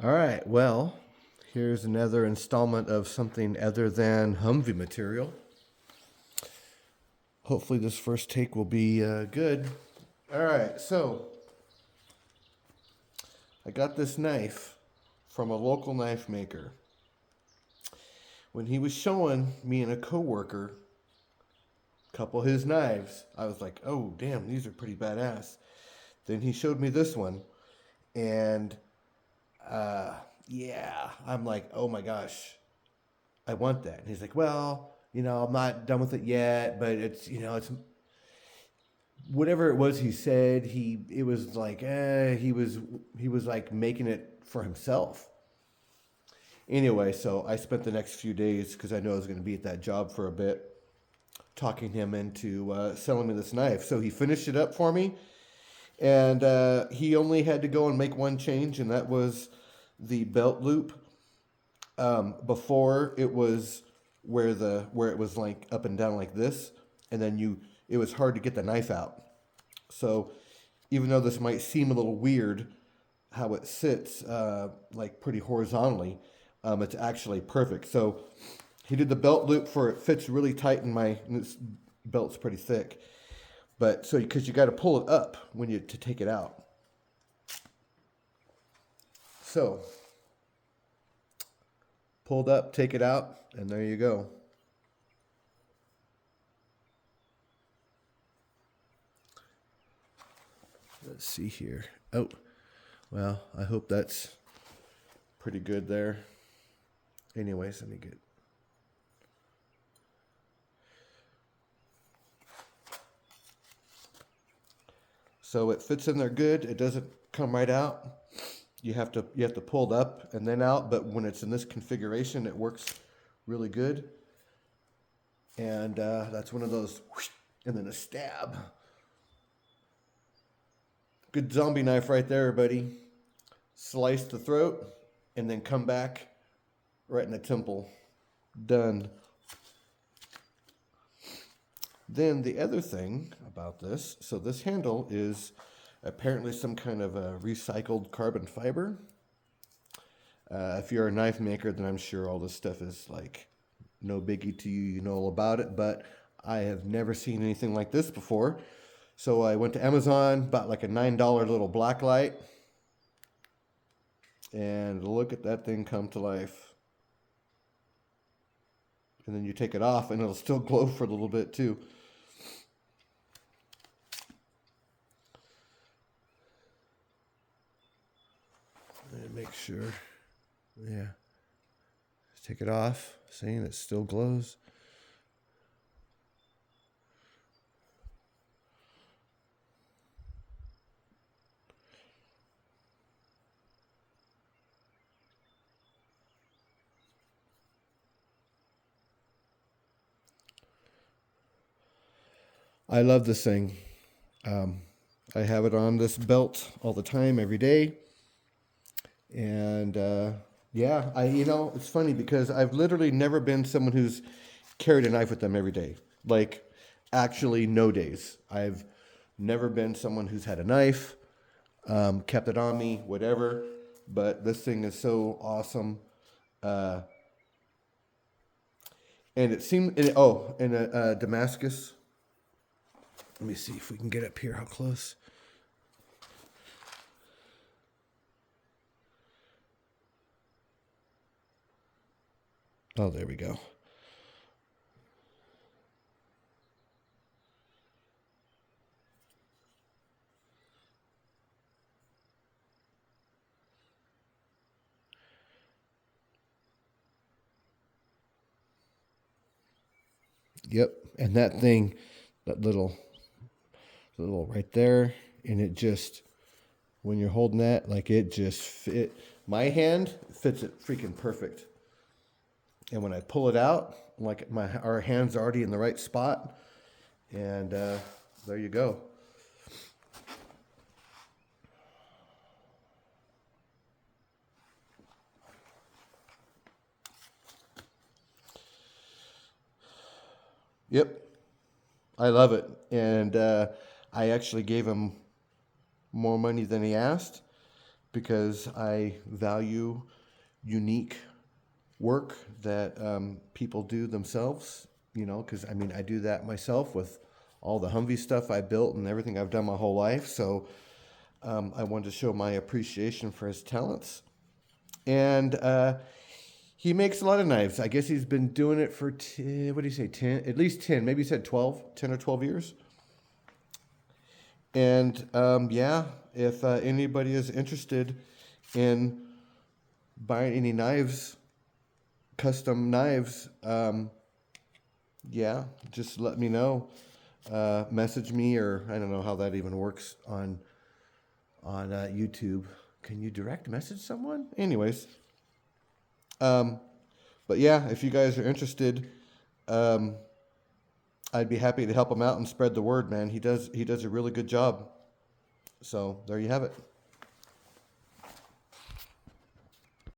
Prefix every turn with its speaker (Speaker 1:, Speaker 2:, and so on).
Speaker 1: All right, well, here's another installment of something other than Humvee material. Hopefully this first take will be good. All right, so I got this knife from a local knife maker. When he was showing me and a coworker a couple of his knives, I was like, oh, damn, these are pretty badass. Then he showed me this one, and yeah, I'm like, oh my gosh, I want that. And he's like, well, I'm not done with it yet, but it's whatever it was he said. It was like, he was like making it for himself. Anyway, so I spent the next few days, because I know I was going to be at that job for a bit, talking him into selling me this knife. So he finished it up for me, and he only had to go and make one change, and that was the belt loop. Before it was where it was like up and down like this, and then it was hard to get the knife out. So even though this might seem a little weird, how it sits like pretty horizontally, it's actually perfect. So he did the belt loop for it fits really tight in this belt's pretty thick, but so because you got to pull it up to take it out. So pulled up, take it out, and there you go. Let's see here. Oh, well, I hope that's pretty good there. Anyways, let me get... So it fits in there good. It doesn't come right out. You have to pull it up and then out, but when it's in this configuration, it works really good. And that's one of those, whoosh, and then a stab. Good zombie knife right there, buddy. Slice the throat and then come back right in the temple. Done. Then the other thing about this, so this handle is apparently some kind of a recycled carbon fiber. If you're a knife maker, then I'm sure all this stuff is like no biggie to you. You know all about it, but I have never seen anything like this before. So I went to Amazon, bought like a $9 little black light, and look at that thing come to life. And then you take it off, and it'll still glow for a little bit too. And make sure, yeah. Take it off, seeing it still glows. I love this thing. I have it on this belt all the time, every day. And yeah, it's funny because I've literally never been someone who's carried a knife with them every day. Like, actually, no days. I've never been someone who's had a knife, kept it on me, whatever. But this thing is so awesome. And it seemed, in a Damascus. Let me see if we can get up here, how close. Oh, there we go. Yep, and that thing, that little right there, and it just, when you're holding that, like it just fit. My hand fits it freaking perfect. And when I pull it out, like our hand's already in the right spot, and there you go. Yep, I love it, and I actually gave him more money than he asked, because I value unique work that people do themselves, you know, because I mean, I do that myself with all the Humvee stuff I built and everything I've done my whole life. So I wanted to show my appreciation for his talents. And he makes a lot of knives. I guess he's been doing it for, what do you say, 10? At least 10. Maybe he said 12, 10 or 12 years. And yeah, if anybody is interested in buying any knives, custom knives, yeah, just let me know. Message me, or I don't know how that even works on YouTube. Can you direct message someone? Anyways, but yeah, if you guys are interested, I'd be happy to help him out and spread the word, man. He does a really good job. So there you have it.